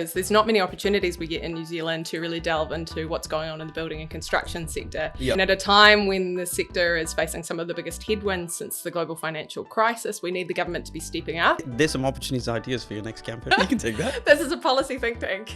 because there's not many opportunities we get in New Zealand to really delve into what's going on in the building and construction sector. Yep. And at a time when the sector is facing some of the biggest headwinds since the global financial crisis, we need the government to be stepping up. There's some opportunities, ideas for your next campaign. You can take that. This is a policy think tank.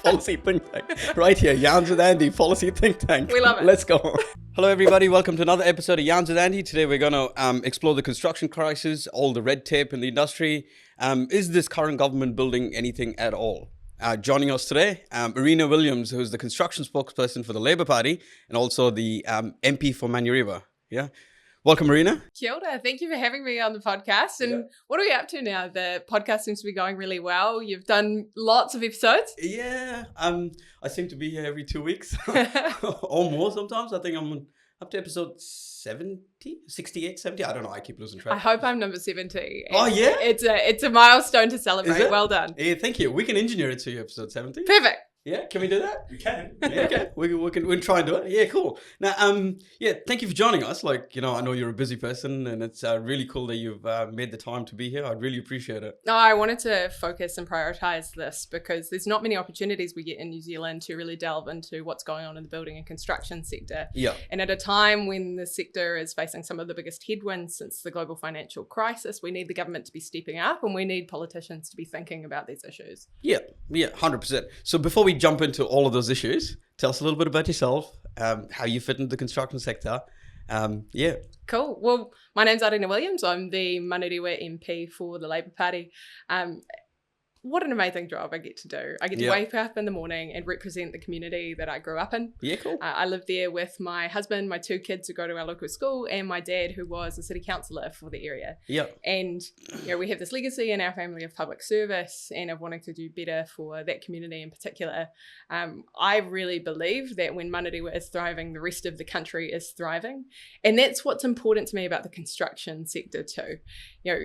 Policy think tank. Right here, Yarns with Andy, policy think tank. We love it. Let's go. Hello, everybody. Welcome to another episode of Yarns with Andy. Today, we're going to explore the construction crisis, all the red tape in the industry. Is this current government building anything at all? Joining us today, Manurewa Williams, who's the construction spokesperson for the Labour Party and also the MP for Manurewa. Yeah. Welcome, Marina. Kia ora. Thank you for having me on the podcast. And What are we up to now? The podcast seems to be going really well. You've done lots of episodes. Yeah. I seem to be here every 2 weeks or more sometimes. I think I'm up to episode 70, 68, 70. I don't know. I keep losing track. I hope I'm number 70. Oh, yeah? It's a milestone to celebrate. Well done. Yeah, thank you. We can engineer it to you, episode 70. Perfect. Yeah, can we do that? We can. Yeah, okay. We can try and do it. Yeah, cool. Now, thank you for joining us. I know you're a busy person, and it's really cool that you've made the time to be here. I really appreciate it. No, I wanted to focus and prioritize this because there's not many opportunities we get in New Zealand to really delve into what's going on in the building and construction sector. Yeah. And at a time when the sector is facing some of the biggest headwinds since the global financial crisis, we need the government to be stepping up and we need politicians to be thinking about these issues. Yeah, 100%. So before we jump into all of those issues, tell us a little bit about yourself, how you fit into the construction sector. Cool. Well, my name's Manurewa Williams. I'm the Manurewa MP for the Labour Party. What an amazing job I get to do. I get to wake up in the morning and represent the community that I grew up in. Yeah, cool. I live there with my husband, my 2 kids who go to our local school, and my dad who was a city councillor for the area. Yeah. And we have this legacy in our family of public service and of wanting to do better for that community in particular. I really believe that when Manurewa is thriving, the rest of the country is thriving. And that's what's important to me about the construction sector too.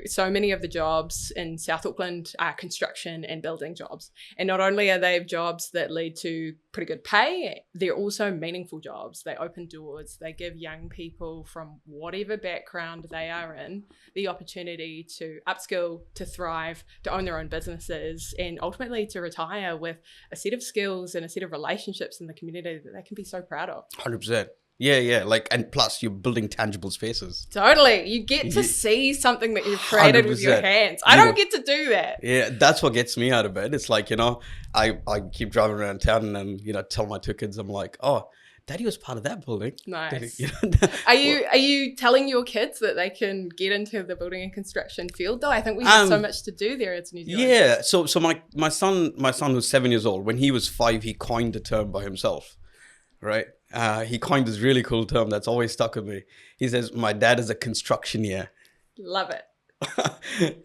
So many of the jobs in South Auckland are construction and building jobs. And not only are they jobs that lead to pretty good pay, they're also meaningful jobs. They open doors. They give young people from whatever background they are in the opportunity to upskill, to thrive, to own their own businesses, and ultimately to retire with a set of skills and a set of relationships in the community that they can be so proud of. 100%. Yeah. And plus you're building tangible spaces. Totally. You get to see something that you've created 100%. With your hands. I don't get to do that. Yeah, that's what gets me out of bed. It's like, I keep driving around town and, tell my 2 kids, I'm like, oh, Daddy was part of that building. Nice. Are you telling your kids that they can get into the building and construction field though? I think we have so much to do there as New Zealand. Yeah. So my son who's 7 years old, when he was 5, he coined a term by himself. Right? He coined this really cool term that's always stuck with me. He says, my dad is a constructioneer. Love it.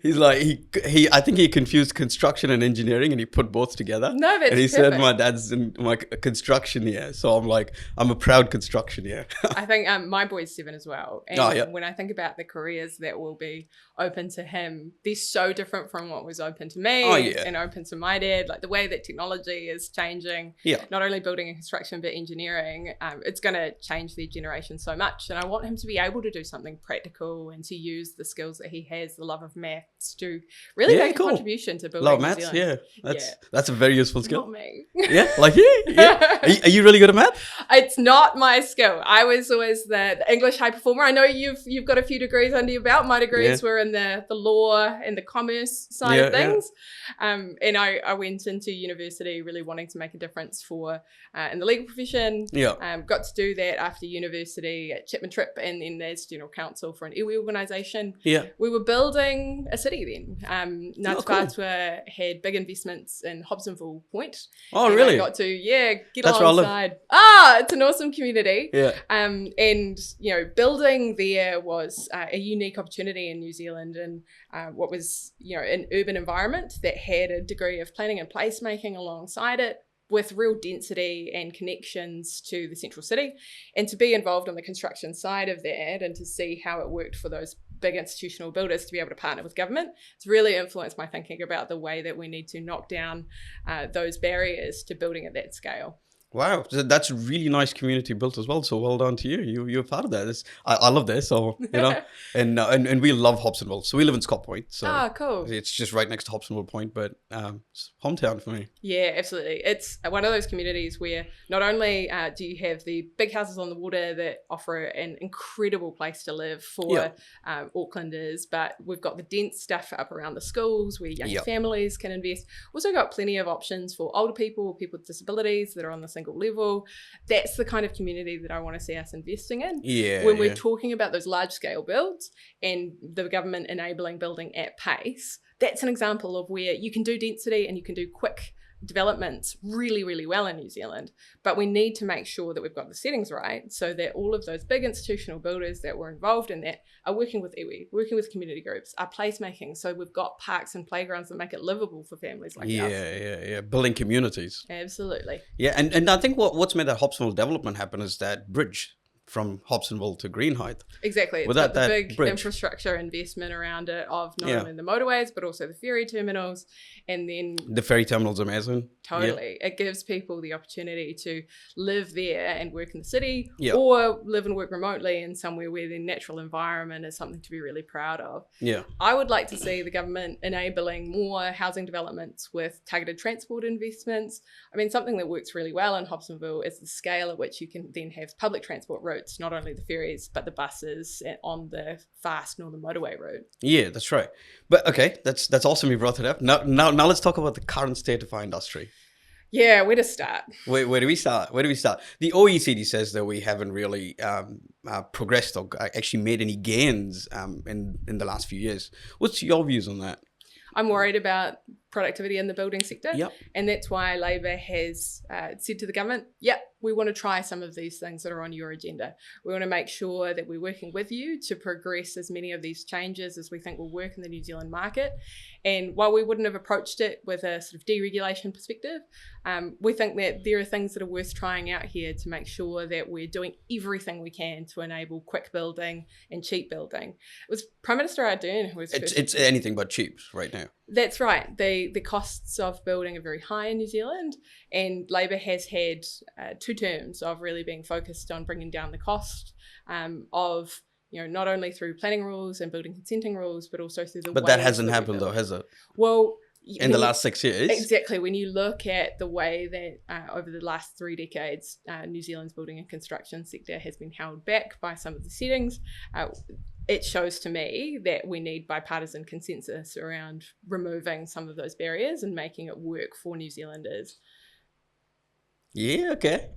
He's like, I think he confused construction and engineering and he put both together. No, that's And he perfect. said, my dad's a constructioneer. So I'm like, I'm a proud constructioneer. I think my boy's 7 as well. And when I think about the careers that will be open to him, they're so different from what was open to me and open to my dad. Like the way that technology is changing, not only building and construction, but engineering, it's going to change their generation so much. And I want him to be able to do something practical and to use the skills that he has, the love of maths, to really make a contribution to building love New maths, Zealand. That's a very useful skill. Not me. Yeah, like you? Yeah. Are you really good at math? It's not my skill. I was always the English high performer. I know you've got a few degrees under your belt. My degrees were in the law and the commerce side of things. And I went into university really wanting to make a difference for in the legal profession. Got to do that after university at Chapman Tripp and then as general counsel for an iwi organisation. We were building a city then. Ngāti Whātua had big investments in Hobsonville Point. Oh, really? I got to get That's alongside. It's an awesome community. And building there was a unique opportunity in New Zealand and what was an urban environment that had a degree of planning and placemaking alongside it, with real density and connections to the central city, and to be involved on the construction side of that and to see how it worked for those big institutional builders to be able to partner with government. It's really influenced my thinking about the way that we need to knock down those barriers to building at that scale. Wow, that's a really nice community built as well. So well done to you. You're part of that. I love this. So and we love Hobsonville. So we live in Scott Point. So Cool. it's just right next to Hobsonville Point, but it's hometown for me. Yeah, absolutely. It's one of those communities where not only do you have the big houses on the water that offer an incredible place to live for Aucklanders, but we've got the dense stuff up around the schools where young families can invest. Also got plenty of options for older people, people with disabilities that are on the single level. That's the kind of community that I want to see us investing in. When we're talking about those large scale builds and the government enabling building at pace, that's an example of where you can do density and you can do quick developments really, really well in New Zealand. But we need to make sure that we've got the settings right so that all of those big institutional builders that were involved in that are working with iwi, working with community groups, are placemaking. So we've got parks and playgrounds that make it livable for families like us. Building communities. Absolutely. Yeah, and I think what's made that Hobsonville development happen is that bridge from Hobsonville to Greenhithe. Exactly. It's Without got the that big bridge. infrastructure investment around it of not only the motorways, but also the ferry terminals. And then the ferry terminal's amazing. Totally. Yeah. It gives people the opportunity to live there and work in the city Yeah. or live and work remotely in somewhere where their natural environment is something to be really proud of. Yeah. I would like to see the government enabling more housing developments with targeted transport investments. I mean, something that works really well in Hobsonville is the scale at which you can then have public transport routes, not only the ferries, but the buses on the fast northern motorway route. Yeah, that's right. But okay, that's awesome you brought it up. Now let's talk about the current state of our industry. Yeah, where to start? Where do we start? The OECD says that we haven't really progressed or actually made any gains in the last few years. What's your views on that? I'm worried about productivity in the building sector. Yep. And that's why Labor has said to the government, we want to try some of these things that are on your agenda. We want to make sure that we're working with you to progress as many of these changes as we think will work in the New Zealand market. And while we wouldn't have approached it with a sort of deregulation perspective, we think that there are things that are worth trying out here to make sure that we're doing everything we can to enable quick building and cheap building. It was Prime Minister Ardern who was It's anything but cheap right now. That's right. The costs of building are very high in New Zealand, and Labor has had 2 terms of really being focused on bringing down the cost of, not only through planning rules and building consenting rules, but also through the But that hasn't happened though, has it? Well, in the last 6 years? Exactly. When you look at the way that over the last 3 decades, New Zealand's building and construction sector has been held back by some of the settings, it shows to me that we need bipartisan consensus around removing some of those barriers and making it work for New Zealanders. Yeah, okay.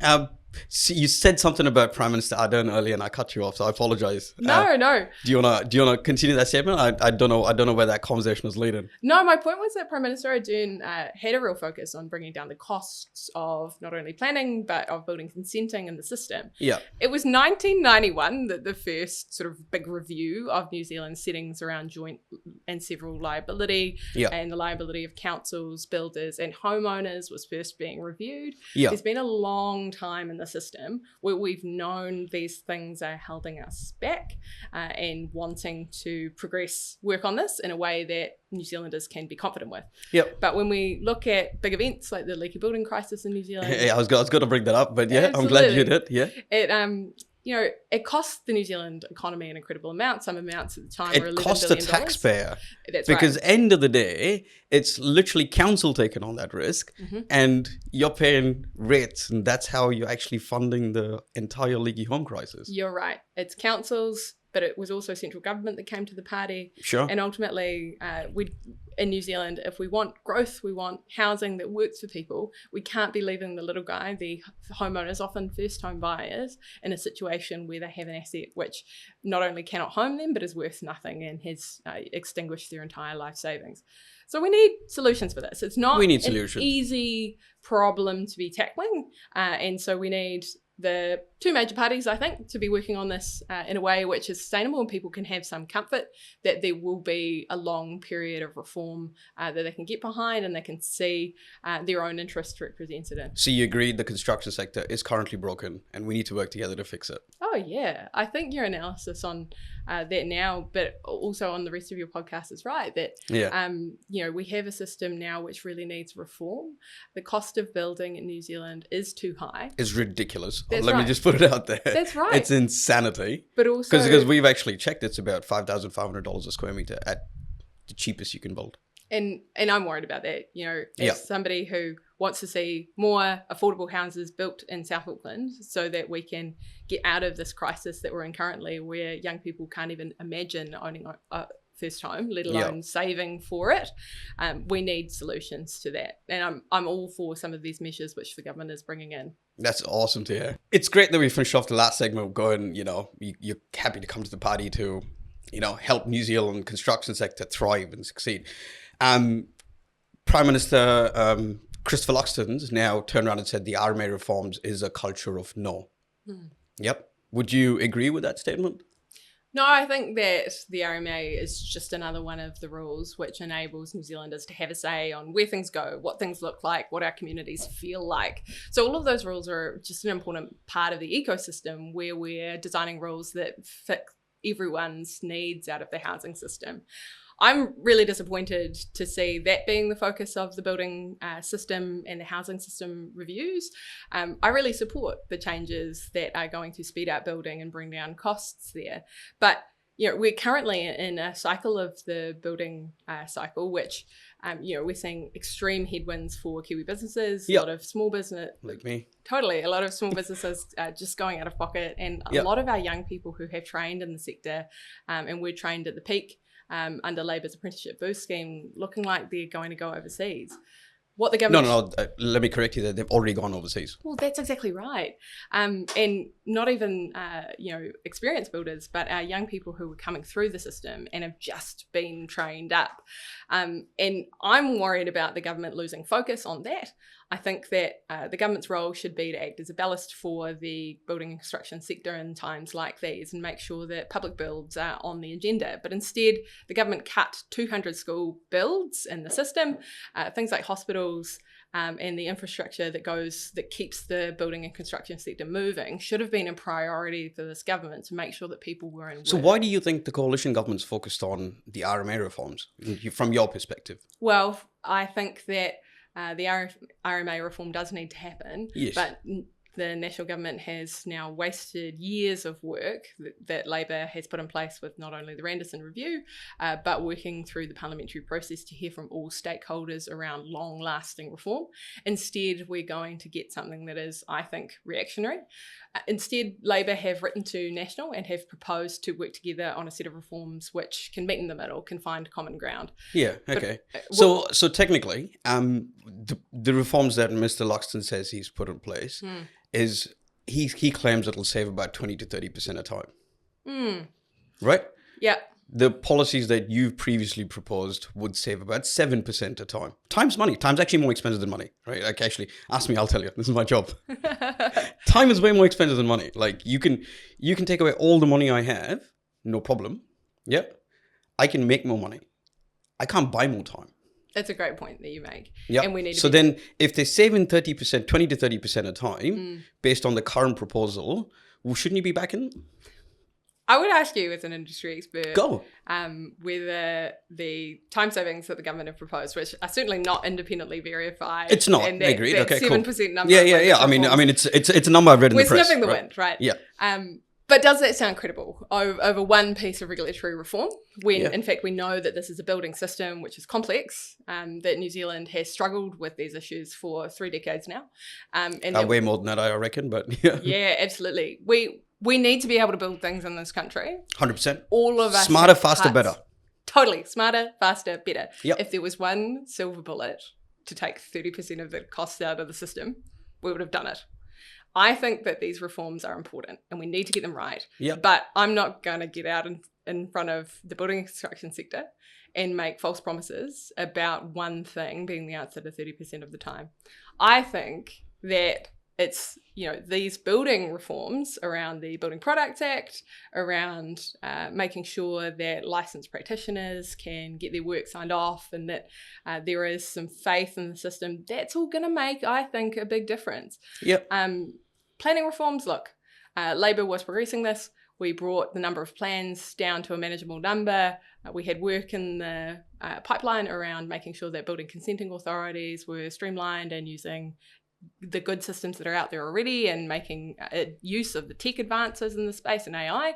So you said something about Prime Minister Ardern earlier, and I cut you off, so I apologize. No. Do you wanna continue that statement? I don't know where that conversation was leading. No, my point was that Prime Minister Ardern had a real focus on bringing down the costs of not only planning but of building consenting in the system. Yeah. It was 1991 that the first sort of big review of New Zealand's settings around joint and several liability and the liability of councils, builders, and homeowners was first being reviewed. Yeah. There's been a long time in the system where we've known these things are holding us back and wanting to progress work on this in a way that New Zealanders can be confident with. Yep. But when we look at big events like the leaky building crisis in New Zealand, I was going to bring that up, but Absolutely. I'm glad you did. Yeah, it costs the New Zealand economy an incredible amount. Some amounts at the time were $11 billion. It costs the taxpayer. That's because right. End of the day, it's literally council taking on that risk, and you're paying rates, and that's how you're actually funding the entire leaky home crisis. You're right. It's councils, but it was also central government that came to the party. Sure. And ultimately, in New Zealand, if we want growth, we want housing that works for people, we can't be leaving the little guy, the homeowners, often first home buyers, in a situation where they have an asset which not only cannot home them, but is worth nothing and has extinguished their entire life savings. So we need solutions for this. It's not an easy problem to be tackling. And so we need the two major parties, I think, to be working on this in a way which is sustainable and people can have some comfort that there will be a long period of reform that they can get behind and they can see their own interests represented in. So you agree the construction sector is currently broken and we need to work together to fix it? Oh, yeah. I think your analysis on that now, but also on the rest of your podcast is right, that, we have a system now which really needs reform. The cost of building in New Zealand is too high. It's ridiculous. That's Let right. me just put it out there. That's right. It's insanity. But also... Because we've actually checked, it's about $5,500 a square meter at the cheapest you can build. And I'm worried about that, as somebody who wants to see more affordable houses built in South Auckland so that we can get out of this crisis that we're in currently where young people can't even imagine owning a first home, let alone saving for it. We need solutions to that. And I'm all for some of these measures which the government is bringing in. That's awesome to hear. It's great that we finished off the last segment going, you're happy to come to the party to, help New Zealand construction sector thrive and succeed. Prime Minister Christopher Luxon's now turned around and said the RMA reforms is a culture of no. Yep. Would you agree with that statement? No, I think that the RMA is just another one of the rules which enables New Zealanders to have a say on where things go, what things look like, what our communities feel like. So all of those rules are just an important part of the ecosystem where we're designing rules that fit everyone's needs out of the housing system. I'm really disappointed to see that being the focus of the building system and the housing system reviews. I really support the changes that are going to speed up building and bring down costs there. But we're currently in a cycle of the building cycle, which we're seeing extreme headwinds for Kiwi businesses, a lot of small business, like me. Totally, a lot of small businesses just going out of pocket, and a lot of our young people who have trained in the sector, and we're trained at the peak. Under Labour's apprenticeship boost scheme, looking like they're going to go overseas. What the government... No. Let me correct you there. They've already gone overseas. Well, that's exactly right. And not even, experienced builders, but our young people who are coming through the system and have just been trained up. And I'm worried about the government losing focus on that. I think that the government's role should be to act as a ballast for the building and construction sector in times like these and make sure that public builds are on the agenda. But instead, the government cut 200 school builds in the system, things like hospitals and the infrastructure that keeps the building and construction sector moving should have been a priority for this government to make sure that people were in work. So why do you think the coalition government's focused on the RMA reforms from your perspective? Well, I think that the RMA reform does need to happen, but the national government has now wasted years of work that Labor has put in place with not only the Randerson Review, but working through the parliamentary process to hear from all stakeholders around long-lasting reform. Instead, we're going to get something that is, I think, reactionary. Instead, Labor have written to National and have proposed to work together on a set of reforms which can meet in the middle, can find common ground. Yeah, okay. So technically, the reforms that Mr. Luxon says he's put in place is he claims it'll save about 20 to 30% of time. Right? Yeah. The policies that you've previously proposed would save about 7% of time. Time's money. Time's actually more expensive than money, right? Like, actually, ask me, I'll tell you. This is my job. Time is way more expensive than money. Like, you can take away all the money I have, no problem. Yeah. I can make more money. I can't buy more time. That's a great point that you make. Yeah. And we need to so then if they're saving 30%, 20 to 30% of time based on the current proposal, well, shouldn't you be backing? I would ask you as an industry expert, Go. Whether the time savings that the government have proposed, which are certainly not independently verified. It's not. And that, Agreed. that okay, 7% cool. number. Yeah. I mean, it's a number I've read in the press. We're sniffing the wind, right? Yeah. But does that sound credible over one piece of regulatory reform when, in fact, we know that this is a building system which is complex, that New Zealand has struggled with these issues for 3 decades now? And way more than that, I reckon, but yeah. Yeah, absolutely. We need to be able to build things in this country. 100%. All of us. Smarter, faster, better. Totally. Smarter, faster, better. Yep. If there was one silver bullet to take 30% of the costs out of the system, we would have done it. I think that these reforms are important and we need to get them right. Yep. But I'm not going to get out in front of the building and construction sector and make false promises about one thing being the answer to 30% of the time. I think that it's, these building reforms around the Building Products Act, around making sure that licensed practitioners can get their work signed off and that there is some faith in the system. That's all going to make, I think, a big difference. Yep. Planning reforms, look, Labour was progressing this. We brought the number of plans down to a manageable number. We had work in the pipeline around making sure that building consenting authorities were streamlined and using the good systems that are out there already and making use of the tech advances in the space and AI.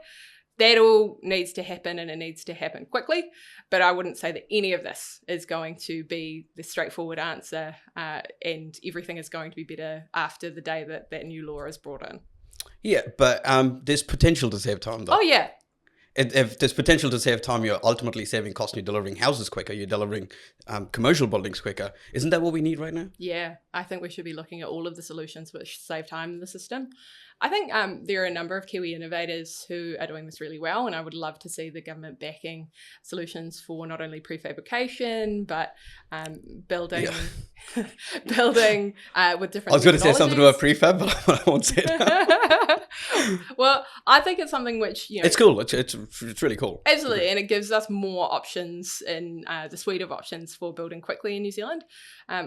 That all needs to happen, and it needs to happen quickly. But I wouldn't say that any of this is going to be the straightforward answer, and everything is going to be better after the day that that new law is brought in. Yeah, but there's potential to save time, though. Oh, yeah. If there's potential to save time, you're ultimately saving cost. You're delivering houses quicker. You're delivering commercial buildings quicker. Isn't that what we need right now? Yeah, I think we should be looking at all of the solutions which save time in the system. I think there are a number of Kiwi innovators who are doing this really well, and I would love to see the government backing solutions for not only prefabrication, but building building with different I was going to say something about technologies. prefab, but I won't say that. Well, I think it's something which, It's cool. It's really cool. absolutely, and it gives us more options in the suite of options for building quickly in New Zealand.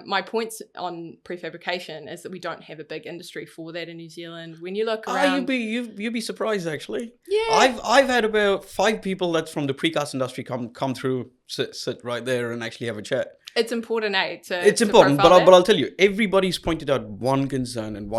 My points on prefabrication is that we don't have a big industry for that in New Zealand. When you look around, You'd be surprised, actually. yeah, I've had about 5 people that's from the precast industry come through, sit right there and actually have a chat. it's important, It's important, but I'll tell you, everybody's pointed out one concern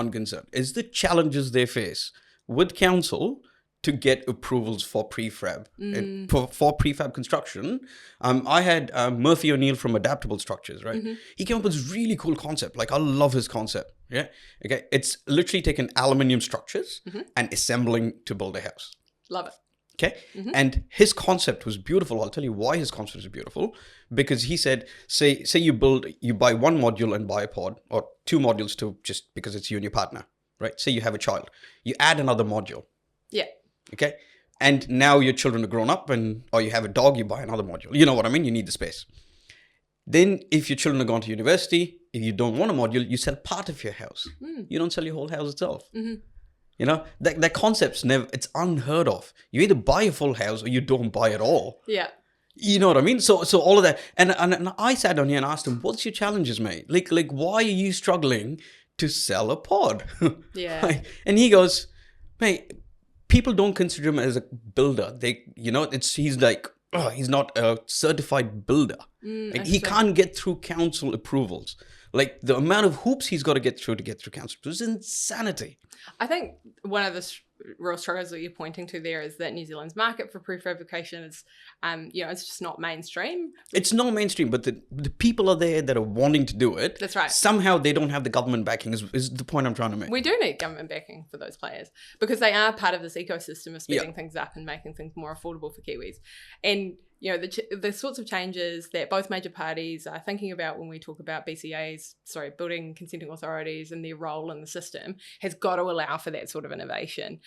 is the challenges they face with council to get approvals for prefab and for prefab construction. I had Murphy O'Neill from Adaptable Structures, right? He came up with this really cool concept. Like, I love his concept. Yeah. Okay. It's literally taking aluminium structures and assembling to build a house. Love it. Okay. And his concept was beautiful. I'll tell you why his concept is beautiful. Because he said, say you buy one module and buy a pod, or 2 modules too, just because it's you and your partner, right? Say you have a child. You add another module. Yeah. Okay. And now your children are grown up, or you have a dog, you buy another module. You know what I mean? You need the space. Then if your children are going to university, if you don't want a module, you sell part of your house. You don't sell your whole house itself. You know, that concept's it's unheard of. You either buy a full house or you don't buy at all. Yeah. You know what I mean? So all of that. And I sat down here and asked him, what's your challenges, mate? Like why are you struggling to sell a pod? Yeah. And he goes, mate, people don't consider him as a builder. He's like, oh, he's not a certified builder. Like, he can't get through council approvals. Like, the amount of hoops he's got to get through council approvals is insanity. I think one of the real struggles that you're pointing to there is that New Zealand's market for prefabrication is, it's just not mainstream. It's not mainstream, but the people are there that are wanting to do it. That's right. Somehow they don't have the government backing is the point I'm trying to make. We do need government backing for those players because they are part of this ecosystem of speeding things up and making things more affordable for Kiwis. And the sorts of changes that both major parties are thinking about when we talk about building consenting authorities and their role in the system has got to allow for that sort of innovation.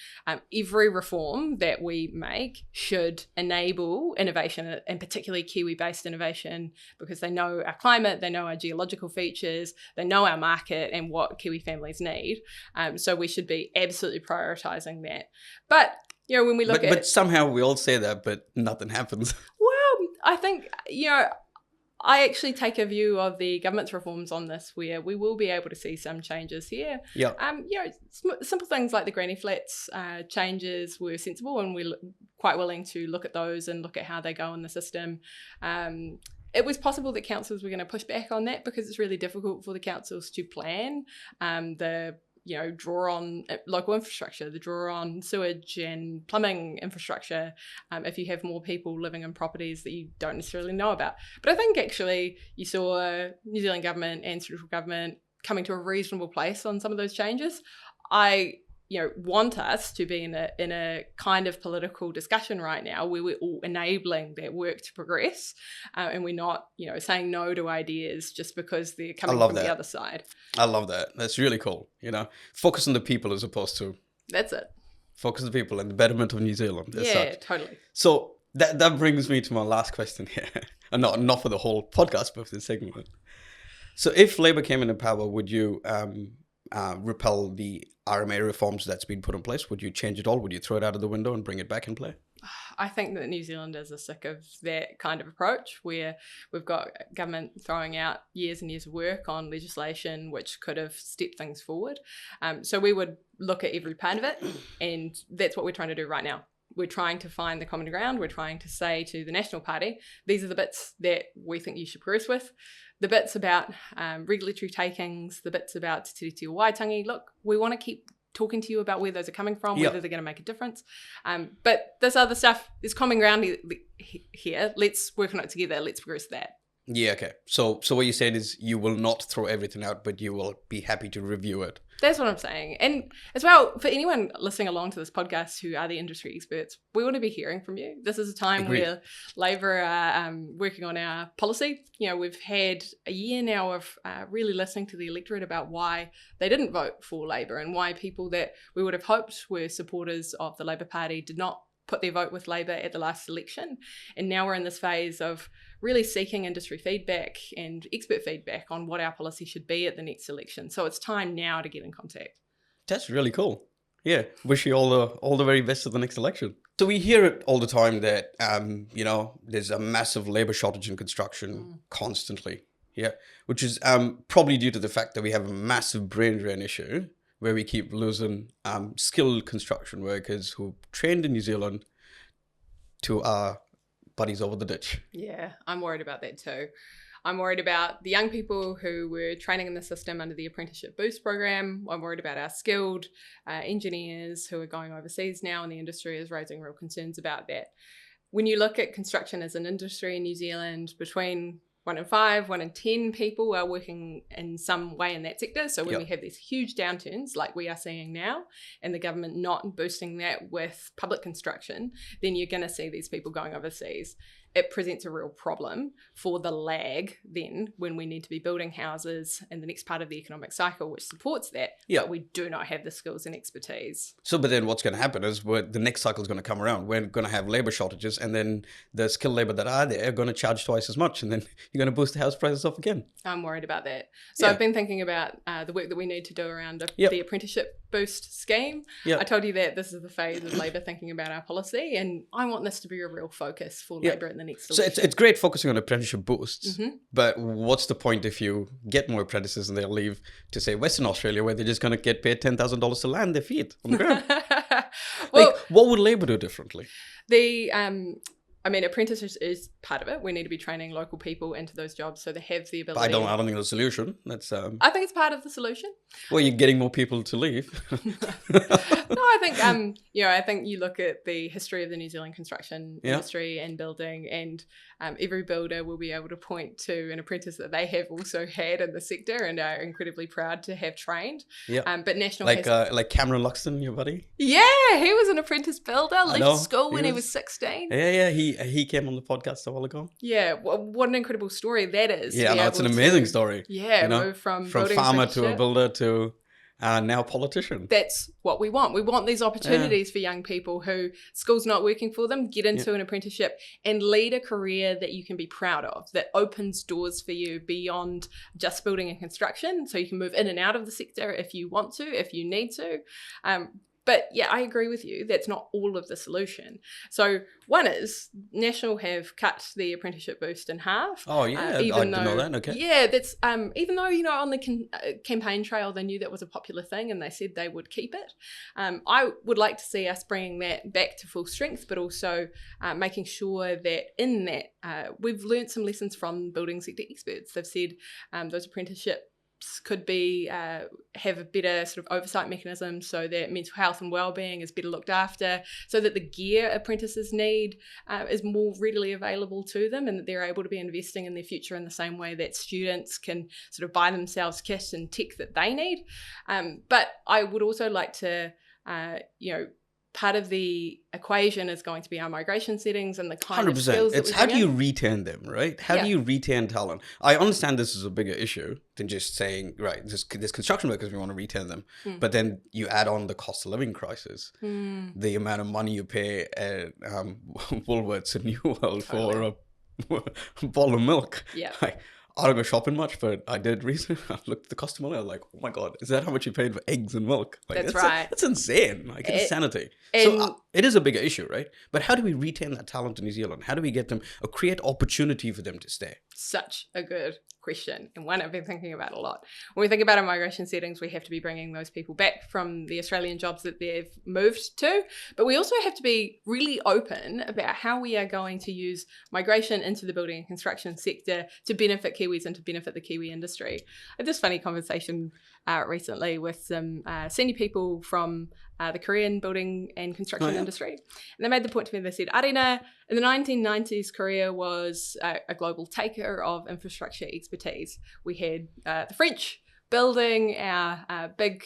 Every reform that we make should enable innovation, and particularly Kiwi-based innovation, because they know our climate, they know our geological features, they know our market and what Kiwi families need. So we should be absolutely prioritising that. But when we look but somehow we all say that, but nothing happens. Well, I think, I actually take a view of the government's reforms on this where we will be able to see some changes here. Yeah. Simple things like the granny flats changes were sensible, and we're quite willing to look at those and look at how they go in the system. It was possible that councils were going to push back on that because it's really difficult for the councils to plan draw on local infrastructure, the draw on sewage and plumbing infrastructure, if you have more people living in properties that you don't necessarily know about. But I think actually you saw New Zealand government and central government coming to a reasonable place on some of those changes. I want us to be in a kind of political discussion right now where we're all enabling that work to progress, and we're not saying no to ideas just because they're coming from the other side. I love that. That's really cool. Focus on the people as opposed to that's it. Focus on the people and the betterment of New Zealand. Yeah, totally. So that brings me to my last question here, and not for the whole podcast, but for the segment. So if Labour came into power, would you repel the RMA reforms that's been put in place? Would you change it all? Would you throw it out of the window and bring it back in play? I think that New Zealanders are sick of that kind of approach where we've got government throwing out years and years of work on legislation which could have stepped things forward. So we would look at every part of it, and that's what we're trying to do right now. We're trying to find the common ground. We're trying to say to the National Party, these are the bits that we think you should progress with. The bits about regulatory takings, the bits about Te Tiriti o Waitangi, look, we want to keep talking to you about where those are coming from, whether they're going to make a difference. But this other stuff, there's common ground here. Let's work on it together. Let's progress that. Yeah, okay. So what you're saying is you will not throw everything out, but you will be happy to review it. That's what I'm saying. And as well, for anyone listening along to this podcast who are the industry experts, we want to be hearing from you. This is a time where Labour are working on our policy. You know, we've had a year now of really listening to the electorate about why they didn't vote for Labour and why people that we would have hoped were supporters of the Labour Party did not put their vote with Labour at the last election. And now we're in this phase of really seeking industry feedback and expert feedback on what our policy should be at the next election. So it's time now to get in contact. That's really cool. Yeah, wish you all the very best at the next election. So we hear it all the time that there's a massive labour shortage in construction constantly. Yeah, which is probably due to the fact that we have a massive brain drain issue where we keep losing skilled construction workers who trained in New Zealand to our buddies over the ditch. Yeah, I'm worried about that too. I'm worried about the young people who were training in the system under the Apprenticeship Boost program. I'm worried about our skilled engineers who are going overseas now, and the industry is raising real concerns about that. When you look at construction as an industry in New Zealand, between 1 in 5, 1 in 10 people are working in some way in that sector. So when we have these huge downturns like we are seeing now, and the government not boosting that with public construction, then you're going to see these people going overseas. It presents a real problem for the lag then when we need to be building houses in the next part of the economic cycle, which supports that, but we do not have the skills and expertise. So, but then what's going to happen is the next cycle is going to come around. We're going to have labour shortages, and then the skilled labour that are there are going to charge twice as much, and then you're going to boost the house prices up again. I'm worried about that. So I've been thinking about the work that we need to do around the Apprenticeship Boost scheme. I told you that this is the phase of Labour thinking about our policy, and I want this to be a real focus for Labour in the next election. So it's great focusing on apprenticeship boosts, but what's the point if you get more apprentices and they'll leave to, say, Western Australia, where they're just going to get paid $10,000 to land their feet on the ground? Well, what would Labour do differently? Apprentices is part of it. We need to be training local people into those jobs so they have the ability. But I don't think it's a solution. That's. I think it's part of the solution. Well, you're getting more people to leave. No, I think I think you look at the history of the New Zealand construction industry and building, and every builder will be able to point to an apprentice that they have also had in the sector and are incredibly proud to have trained. Yeah. But National like Cameron Luxton, your buddy. Yeah, he was an apprentice builder. Left school when he was 16. Yeah. He came on the podcast a while ago. Yeah, what an incredible story that is. Yeah, no, it's an amazing story. Yeah, move from farmer to a builder to now politician. That's what we want. We want these opportunities for young people who school's not working for them, get into an apprenticeship and lead a career that you can be proud of, that opens doors for you beyond just building and construction. So you can move in and out of the sector if you want to, if you need to. But yeah, I agree with you. That's not all of the solution. So one is National have cut the apprenticeship boost in half. Oh yeah, I didn't know that. Okay. Yeah, that's even though on the campaign trail they knew that was a popular thing and they said they would keep it. I would like to see us bringing that back to full strength, but also making sure that in that we've learned some lessons from building sector experts. They've said those apprenticeships could be have a better sort of oversight mechanism so that mental health and well-being is better looked after, so that the gear apprentices need is more readily available to them, and that they're able to be investing in their future in the same way that students can sort of buy themselves kit and tech that they need. But I would also like to part of the equation is going to be our migration settings and the kind 100%. Of skills that it's how do you retain them, right? How do you retain talent? I understand this is a bigger issue than just saying, right, there's construction workers, we want to retain them. But then you add on the cost of living crisis, the amount of money you pay at Woolworths and New World for a bottle of milk. Yeah. I don't go shopping much, but I did recently. I looked at the cost of milk. I was like, oh my God, is that how much you paid for eggs and milk? Like, That's right. That's insane. Like, it's insanity. and- So it is a bigger issue, right? But how do we retain that talent in New Zealand? How do we get them, or create opportunity for them to stay? Such a good question, and one I've been thinking about a lot. When we think about our migration settings, we have to be bringing those people back from the Australian jobs that they've moved to, but we also have to be really open about how we are going to use migration into the building and construction sector to benefit Kiwis and to benefit the Kiwi industry. I had this funny conversation recently with some senior people from the Korean building and construction industry. And they made the point to me, they said, Arina, in the 1990s, Korea was a global taker of infrastructure expertise. We had the French building our big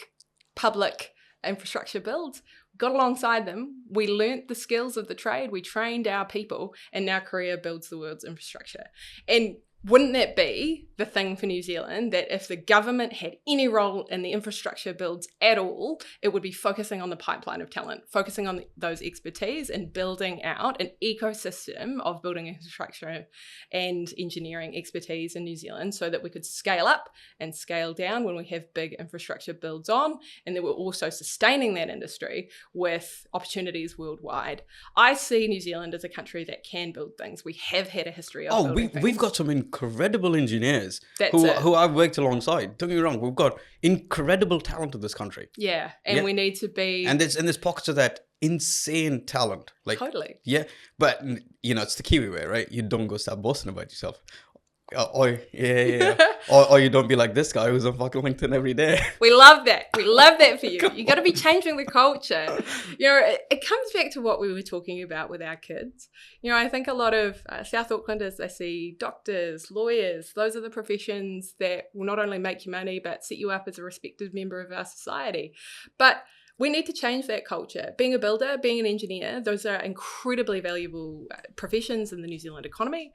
public infrastructure builds, got alongside them, we learnt the skills of the trade, we trained our people, and now Korea builds the world's infrastructure. And wouldn't that be the thing for New Zealand, that if the government had any role in the infrastructure builds at all, it would be focusing on the pipeline of talent, focusing on those expertise and building out an ecosystem of building infrastructure and engineering expertise in New Zealand so that we could scale up and scale down when we have big infrastructure builds on, and that we're also sustaining that industry with opportunities worldwide. I see New Zealand as a country that can build things. We have had a history of building things. We've got some incredible engineers who I've worked alongside. Don't get me wrong, we've got incredible talent in this country. Yeah, and we need to be... And there's pockets of that insane talent. Like, totally. Yeah, but, you know, it's the Kiwi way, right? You don't go start boasting about yourself. Or you don't be like this guy who's on fucking LinkedIn every day. We love that. We love that for you. You got to be changing the culture. You know, it comes back to what we were talking about with our kids. You know, I think a lot of South Aucklanders, they see doctors, lawyers. Those are the professions that will not only make you money, but set you up as a respected member of our society. But we need to change that culture. Being a builder, being an engineer, those are incredibly valuable professions in the New Zealand economy.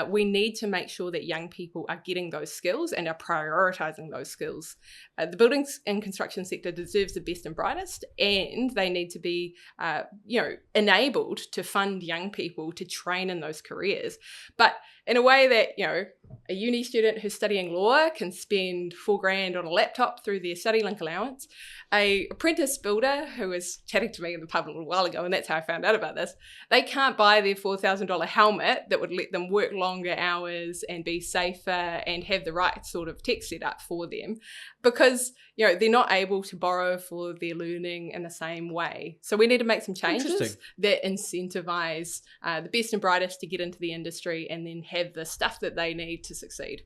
We need to make sure that young people are getting those skills and are prioritising those skills. The building and construction sector deserves the best and brightest, and they need to be, enabled to fund young people to train in those careers. But in a way that, you know, a uni student who's studying law can spend $4,000 on a laptop through their study link allowance. A apprentice builder who was chatting to me in the pub a little while ago, and that's how I found out about this, they can't buy their $4,000 helmet that would let them work longer hours and be safer and have the right sort of tech set up for them, because, you know, they're not able to borrow for their learning in the same way. So we need to make some changes that incentivize the best and brightest to get into the industry and then have the stuff that they need to succeed.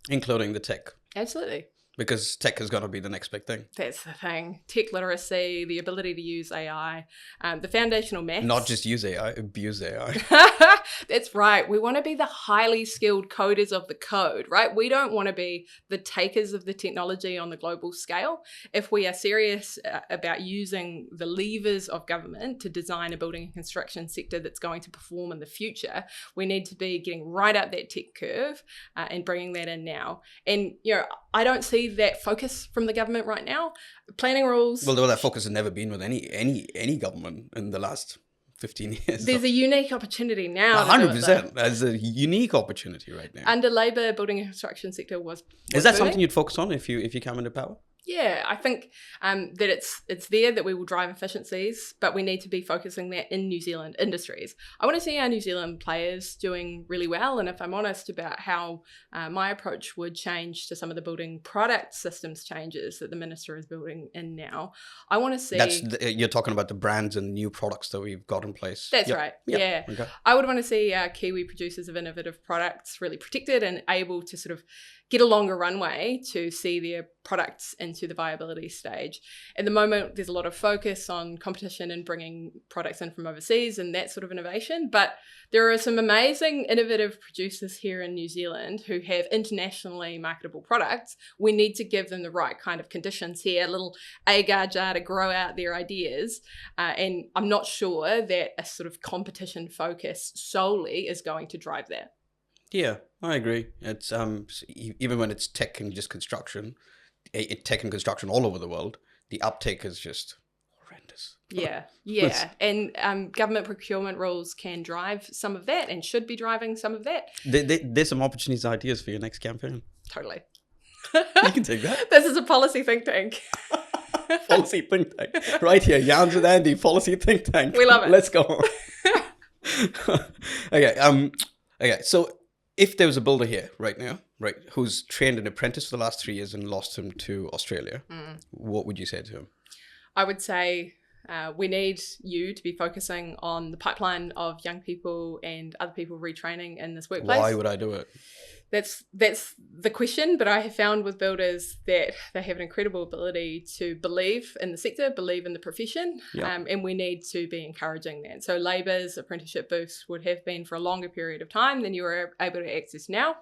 Including the tech. Absolutely. Because tech is going to be the next big thing. That's the thing. Tech literacy, the ability to use AI, the foundational maths. Not just use AI, abuse AI. That's right. We want to be the highly skilled coders of the code, right? We don't want to be the takers of the technology on the global scale. If we are serious about using the levers of government to design a building and construction sector that's going to perform in the future, we need to be getting right up that tech curve and bringing that in now. And, you know, I don't see that focus from the government right now. Planning rules. Well, that focus has never been with any government in the last 15 years. There's a unique opportunity now. 100%. There's a unique opportunity right now. Under Labor, building and construction sector was Is that something you'd focus on if you come into power? Yeah, I think that it's there that we will drive efficiencies, but we need to be focusing that in New Zealand industries. I want to see our New Zealand players doing really well, and if I'm honest about how my approach would change to some of the building product systems changes that the Minister is building in now, I want to see... You're talking about the brands and new products that we've got in place. That's right, yeah. Okay. I would want to see Kiwi producers of innovative products really protected and able to sort of get a longer runway to see their products into the viability stage. At the moment, there's a lot of focus on competition and bringing products in from overseas and that sort of innovation, but there are some amazing innovative producers here in New Zealand who have internationally marketable products. We need to give them the right kind of conditions here, a little agar jar to grow out their ideas, and I'm not sure that a sort of competition focus solely is going to drive that. Yeah, I agree. It's even when it's tech and just construction, tech and construction all over the world, the uptake is just horrendous. goodness. Yeah. And government procurement rules can drive some of that and should be driving some of that. There's some opportunities, ideas for your next campaign. Totally. You can take that. This is a policy think tank. Policy think tank. Right here, Yarns with Andy, policy think tank. We love it. Let's go. Okay. So if there was a builder here right now, right, who's trained an apprentice for the last 3 years and lost him to Australia, what would you say to him? I would say we need you to be focusing on the pipeline of young people and other people retraining in this workplace. Why would I do it? That's the question, but I have found with builders that they have an incredible ability to believe in the sector, believe in the profession, and we need to be encouraging that. So Labour's apprenticeship boost would have been for a longer period of time than you are able to access now,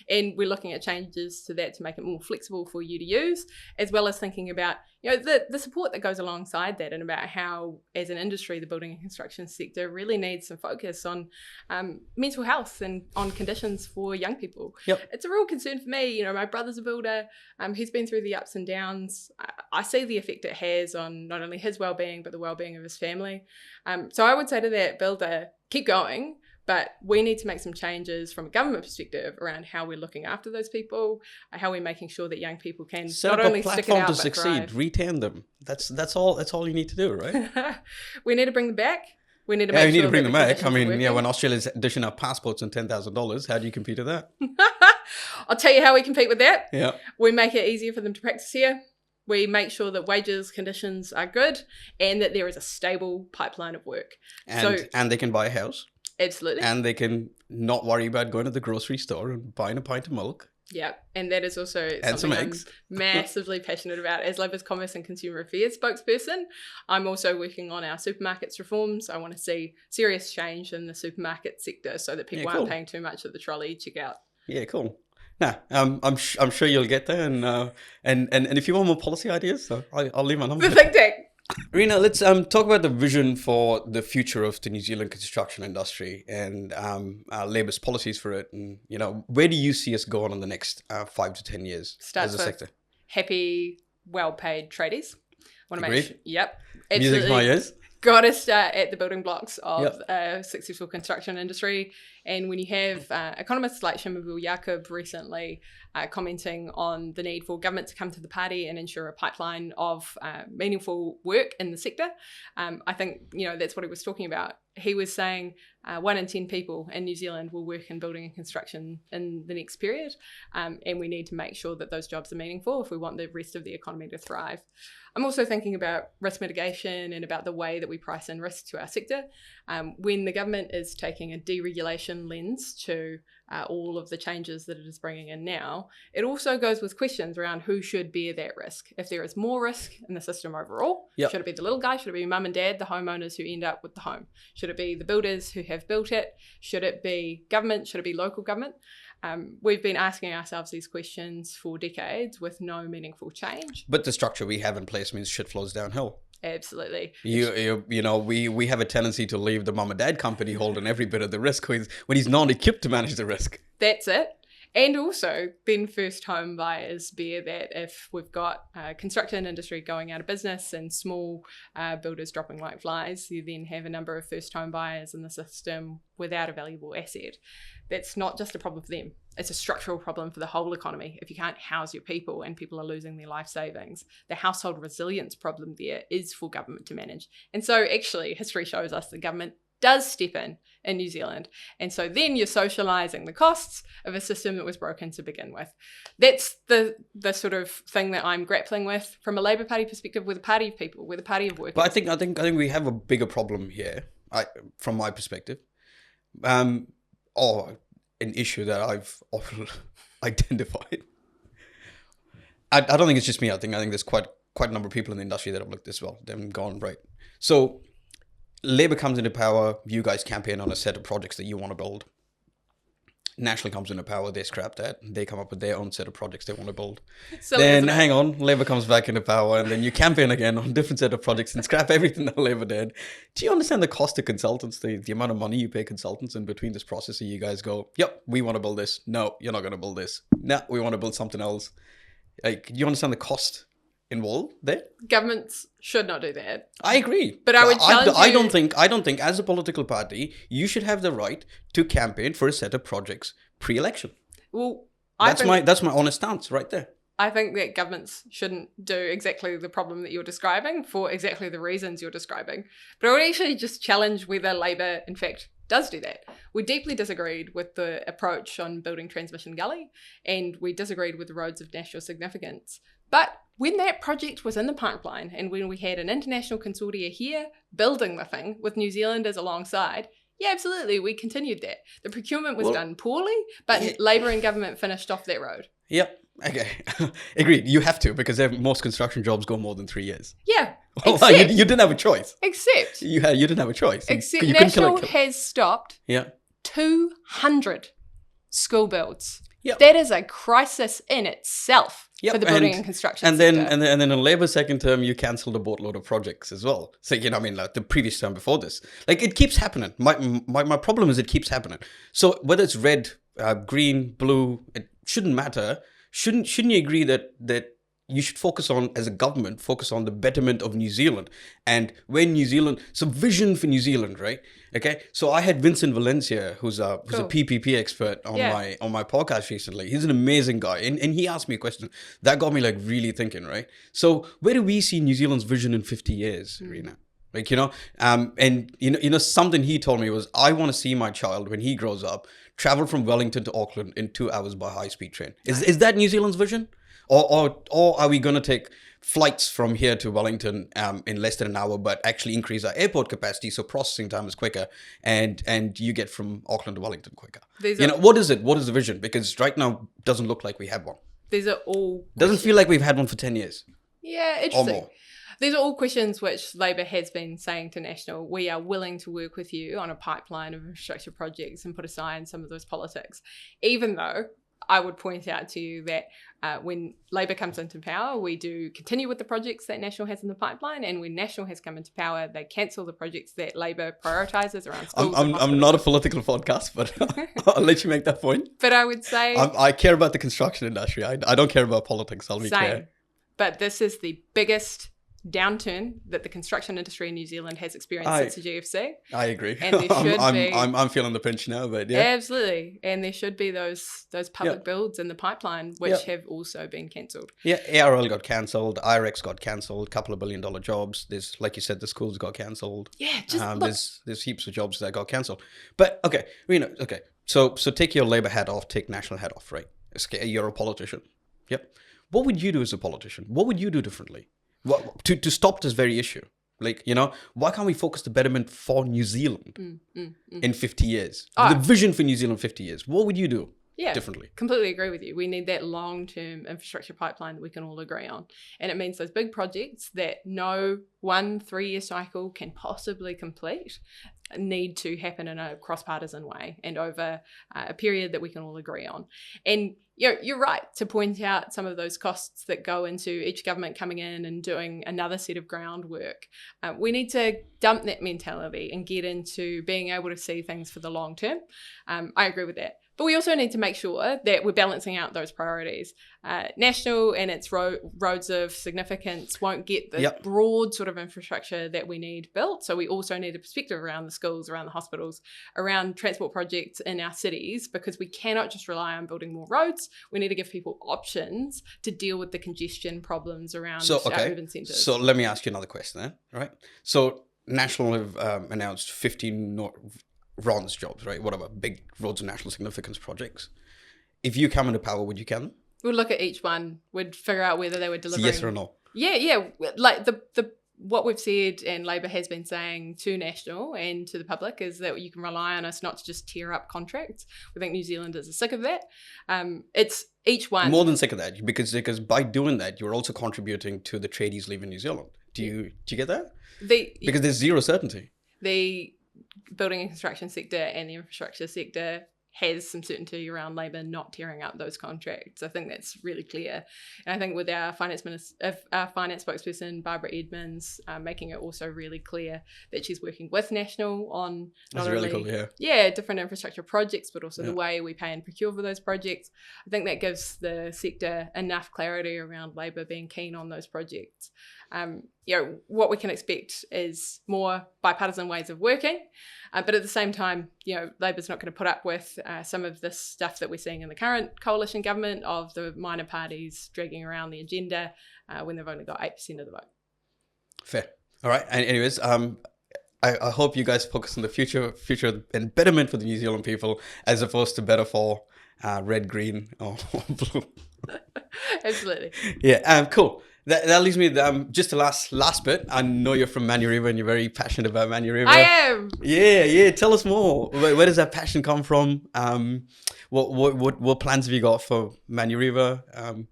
and we're looking at changes to that to make it more flexible for you to use, as well as thinking about the support that goes alongside that, and about how, as an industry, the building and construction sector really needs some focus on mental health and on conditions for young people. Yep. It's a real concern for me. My brother's a builder. He's been through the ups and downs. I see the effect it has on not only his well-being, but the well-being of his family. So I would say to that builder, keep going. But we need to make some changes from a government perspective around how we're looking after those people, how we're making sure that young people can not only stick it out, to but succeed, thrive. Retain them. That's all you need to do, right? We need to bring them back. We need to make you need sure to bring that them the back. I conditions are mean, working. when Australia's dishing out passports and $10,000, how do you compete with that? I'll tell you how we compete with that. Yeah. We make it easier for them to practice here. We make sure that wages, conditions are good, and that there is a stable pipeline of work. And they can buy a house. Absolutely. And they can not worry about going to the grocery store and buying a pint of milk. Yeah, and that is also And some something I'm eggs. massively passionate about. As Labour's Commerce and Consumer Affairs spokesperson, I'm also working on our supermarkets reforms. I want to see serious change in the supermarket sector so that people aren't paying too much at the trolley checkout. Yeah, cool. Now, I'm sure you'll get there, and if you want more policy ideas, I'll leave my number. The think tank. Rena, let's talk about the vision for the future of the New Zealand construction industry and Labour's policies for it. And, where do you see us going in the next 5 to 10 years Starts as a with sector? Happy, well-paid tradies. Want to Agreed. make sure. Yep. Music to my ears. Got to start at the building blocks of a successful construction industry. And when you have economists like Shimabul Yaqub recently commenting on the need for government to come to the party and ensure a pipeline of meaningful work in the sector, I think, that's what he was talking about. He was saying 1 in 10 people in New Zealand will work in building and construction in the next period. And we need to make sure that those jobs are meaningful if we want the rest of the economy to thrive. I'm also thinking about risk mitigation and about the way that we price in risk to our sector. When the government is taking a deregulation lens to all of the changes that it is bringing in now, it also goes with questions around who should bear that risk. If there is more risk in the system overall, should it be the little guy? Should it be mum and dad, the homeowners who end up with the home? Should it be the builders who have built it? Should it be government? Should it be local government? We've been asking ourselves these questions for decades with no meaningful change. But the structure we have in place means shit flows downhill. Absolutely. We have a tendency to leave the mum and dad company holding every bit of the risk when he's not equipped to manage the risk. That's it. And also, then first home buyers bear that if we've got construction industry going out of business and small builders dropping like flies, you then have a number of first home buyers in the system without a valuable asset. That's not just a problem for them. It's a structural problem for the whole economy. If you can't house your people and people are losing their life savings, the household resilience problem there is for government to manage. And so actually, history shows us the government does step in New Zealand. And so then you're socialising the costs of a system that was broken to begin with. That's the sort of thing that I'm grappling with from a Labour Party perspective. We're the party of people. We're the party of workers. But I think we have a bigger problem here, from my perspective, or an issue that I've often identified. I don't think it's just me. I think there's quite a number of people in the industry that have looked this well. They've gone, right. So Labour comes into power, you guys campaign on a set of projects that you want to build. National comes into power, they scrap that. They come up with their own set of projects they want to build. Then, hang on, Labour comes back into power, and then you campaign again on a different set of projects and scrap everything that Labour did. Do you understand the cost of consultants, the amount of money you pay consultants in between this process? So you guys go, yep, we want to build this. No, you're not going to build this. No, we want to build something else. Do you understand the cost involved there. Governments should not do that. I agree. But I would challenge I you- don't think as a political party, you should have the right to campaign for a set of projects pre-election. Well, That's my honest stance right there. I think that governments shouldn't do exactly the problem that you're describing for exactly the reasons you're describing. But I would actually just challenge whether Labor, in fact, does do that. We deeply disagreed with the approach on building Transmission Gully, and we disagreed with the roads of national significance. But when that project was in the pipeline, and when we had an international consortia here building the thing with New Zealanders alongside, yeah, absolutely, we continued that. The procurement was done poorly, but Labor and government finished off that road. Yep. Okay. Agreed. You have to, because most construction jobs go more than 3 years. Yeah. Well, Except, you didn't have a choice. except, You didn't have a choice. except You couldn't National kill it. has stopped Yeah. 200 school builds. Yep. That is a crisis in itself Yep, for the building and construction And then sector. and then in Labour's second term, you cancelled a boatload of projects as well. So like the previous term before this, like it keeps happening. My problem is it keeps happening. So whether it's red, green, blue, it shouldn't matter. Shouldn't you agree that you should focus on, as a government, focus on the betterment of New Zealand and when New Zealand, so vision for New Zealand, right? Okay, so I had Vincent Valencia, who's a PPP expert on my podcast recently. He's an amazing guy, and he asked me a question that got me like really thinking, right? So where do we see New Zealand's vision in 50 years, Rena? Like, and something he told me was, I want to see my child when he grows up travel from Wellington to Auckland in 2 hours by high-speed train. Is that New Zealand's vision? Or are we going to take flights from here to Wellington in less than an hour, but actually increase our airport capacity so processing time is quicker, and you get from Auckland to Wellington quicker? What is it? What is the vision? Because right now it doesn't look like we have one. These are all Doesn't feel like we've had one for 10 years. Yeah, Or interesting. more. These are all questions which Labor has been saying to National, we are willing to work with you on a pipeline of infrastructure projects and put aside some of those politics. Even though I would point out to you that when Labor comes into power, we do continue with the projects that National has in the pipeline, and when National has come into power, they cancel the projects that Labor prioritises around schools. I'm not a political podcast, but I'll let you make that point. But I would say I care about the construction industry. I don't care about politics. I'll be same. clear. But this is the biggest downturn that the construction industry in New Zealand has experienced since the GFC. I agree. And there should be, I'm feeling the pinch now, but yeah. Absolutely. And there should be those public builds in the pipeline, which have also been cancelled. Yeah, ARL got cancelled, IREX got cancelled, couple of $1 billion jobs. There's, like you said, the schools got cancelled. Yeah, just look. There's heaps of jobs that got cancelled. But okay, okay. So take your Labour hat off, take National hat off, right? You're a politician. Yep. What would you do as a politician? What would you do differently? To stop this very issue? Like, why can't we focus the betterment for New Zealand in 50 years? The vision for New Zealand 50 years. What would you do differently? Completely agree with you. We need that long-term infrastructure pipeline that we can all agree on. And it means those big projects that no 1 3-year cycle can possibly complete need to happen in a cross-partisan way and over a period that we can all agree on. And you're right to point out some of those costs that go into each government coming in and doing another set of groundwork. We need to dump that mentality and get into being able to see things for the long term. I agree with that. But we also need to make sure that we're balancing out those priorities. National and its roads of significance won't get the broad sort of infrastructure that we need built. So we also need a perspective around the schools, around the hospitals, around transport projects in our cities, because we cannot just rely on building more roads. We need to give people options to deal with the congestion problems around our urban centres. So let me ask you another question then, right? So National have announced 15 RONS jobs, right? Whatever, big roads of national significance projects. If you come into power, would you count them? We'd look at each one. We'd figure out whether they were delivering. Yes or no? Yeah. Like the what we've said and Labor has been saying to National and to the public is that you can rely on us not to just tear up contracts. We think New Zealanders are sick of that. It's each one. More than sick of that, because by doing that, you're also contributing to the tradies leaving New Zealand. Do you get that? Because there's zero certainty. The building and construction sector and the infrastructure sector has some certainty around Labor not tearing up those contracts. I think that's really clear. And I think with our finance spokesperson, Barbara Edmonds, making it also really clear that she's working with National on not That's only really cool, different infrastructure projects, but also the way we pay and procure for those projects. I think that gives the sector enough clarity around Labor being keen on those projects. What we can expect is more bipartisan ways of working, but at the same time, Labor's not going to put up with some of this stuff that we're seeing in the current coalition government of the minor parties dragging around the agenda when they've only got 8% of the vote. Fair. All right. And anyways, I hope you guys focus on the future and betterment for the New Zealand people, as opposed to better for red, green, or blue. Absolutely. Yeah. Cool. That leaves me just the last bit. I know you're from Manurewa and you're very passionate about Manurewa. I am. Yeah. Tell us more. Where does that passion come from? What plans have you got for Manurewa?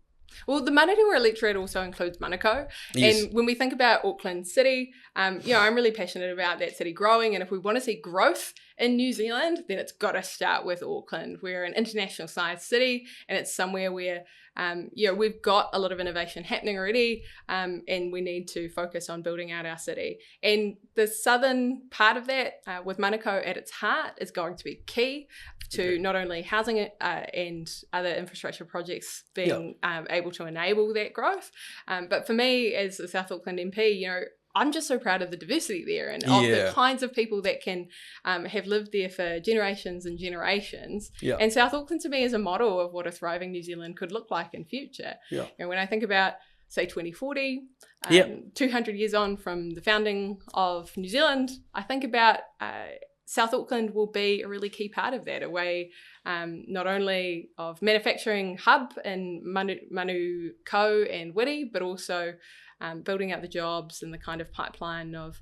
Well, the Manurewa electorate also includes Manukau. Yes. And when we think about Auckland City, I'm really passionate about that city growing. And if we want to see growth in New Zealand, then it's got to start with Auckland. We're an international sized city, and it's somewhere where we've got a lot of innovation happening already, and we need to focus on building out our city. And the southern part of that, with Manukau at its heart, is going to be key to not only housing and other infrastructure projects being able to enable that growth. But for me, as a South Auckland MP, I'm just so proud of the diversity there and of the kinds of people that can have lived there for generations and generations. Yeah. And South Auckland to me is a model of what a thriving New Zealand could look like in future. Yeah. And when I think about, say, 2040, 200 years on from the founding of New Zealand, I think about South Auckland will be a really key part of that, a way not only of manufacturing hub in Manukau and Wiri, but also building out the jobs and the kind of pipeline of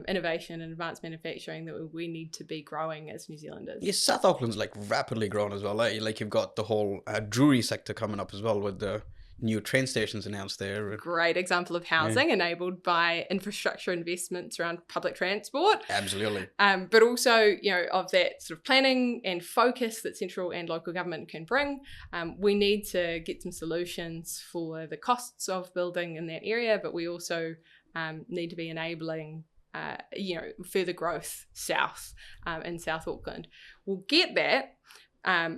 innovation and advanced manufacturing that we need to be growing as New Zealanders. Yes, South Auckland's rapidly growing as well. Like you've got the whole jewelry sector coming up as well with the new train stations announced there. Great example of housing enabled by infrastructure investments around public transport. Absolutely. But also, of that sort of planning and focus that central and local government can bring. We need to get some solutions for the costs of building in that area, but we also need to be enabling further growth south in South Auckland. We'll get that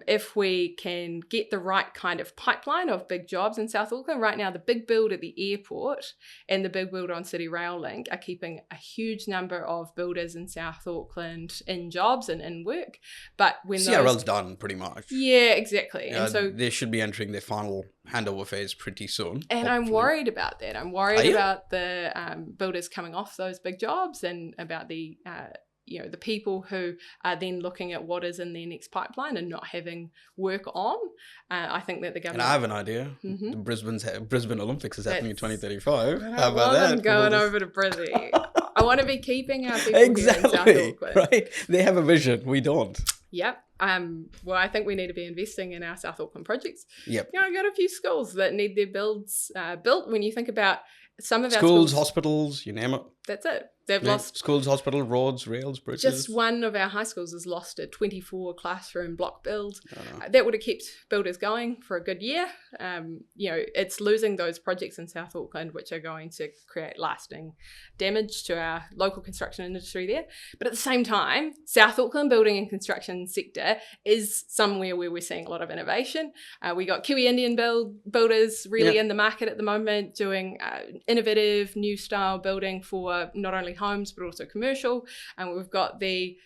if we can get the right kind of pipeline of big jobs in South Auckland. Right now, the big build at the airport and the big build on City Rail Link are keeping a huge number of builders in South Auckland in jobs and in work. But when CRL's done pretty much. Yeah, exactly. And so they should be entering their final handover phase pretty soon. And hopefully. I'm worried about that. I'm worried about the builders coming off those big jobs and about the the people who are then looking at what is in their next pipeline and not having work on. I think that the government... And I have an idea. Mm-hmm. The Brisbane Olympics is happening in 202035. How about that? I'm going over to Brisbane. I want to be keeping our people here in South Auckland. Right? They have a vision. We don't. Yep. Well, I think we need to be investing in our South Auckland projects. Yep. I've got a few schools that need their builds built. When you think about some of our schools, hospitals, you name it. That's it. They've lost schools, hospital, roads, rails, bridges. Just one of our high schools has lost a 24 classroom block build. That would have kept builders going for a good year. It's losing those projects in South Auckland, which are going to create lasting damage to our local construction industry there. But at the same time, South Auckland building and construction sector is somewhere where we're seeing a lot of innovation. We got Kiwi Indian builders really in the market at the moment, doing innovative new style building for not only homes but also commercial, and we've got the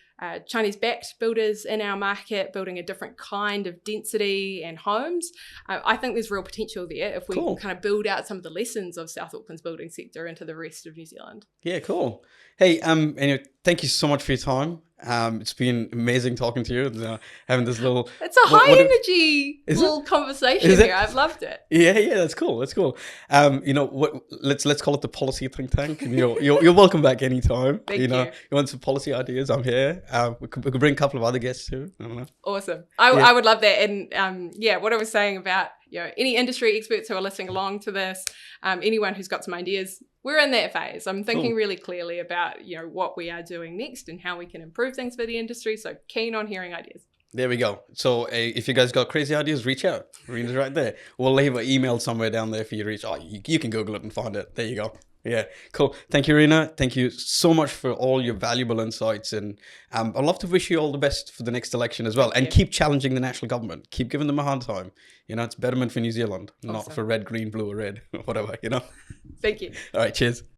Chinese-backed builders in our market building a different kind of density and homes. I think there's real potential there if we kind of build out some of the lessons of South Auckland's building sector into the rest of New Zealand. Yeah, cool. Hey, anyway, thank you so much for your time. It's been amazing talking to you and having this little... It's a high energy little conversation here. I've loved it. Yeah, that's cool. Let's call it the policy think tank. And you're welcome back anytime. Thank you. You want some policy ideas? I'm here. We could bring a couple of other guests too. I don't know. Awesome. I would love that. And what I was saying about any industry experts who are listening along to this, anyone who's got some ideas, we're in that phase. I'm thinking really clearly about what we are doing next and how we can improve things for the industry. So keen on hearing ideas. There we go. So if you guys got crazy ideas, reach out. Rena's right there. We'll leave an email somewhere down there for you to reach. Oh, you can Google it and find it. There you go. Yeah, cool. Thank you, Rena. Thank you so much for all your valuable insights. And I'd love to wish you all the best for the next election as well. And keep challenging the national government. Keep giving them a hard time. It's betterment for New Zealand, not for red, green, blue, or red, or whatever, Thank you. All right, cheers.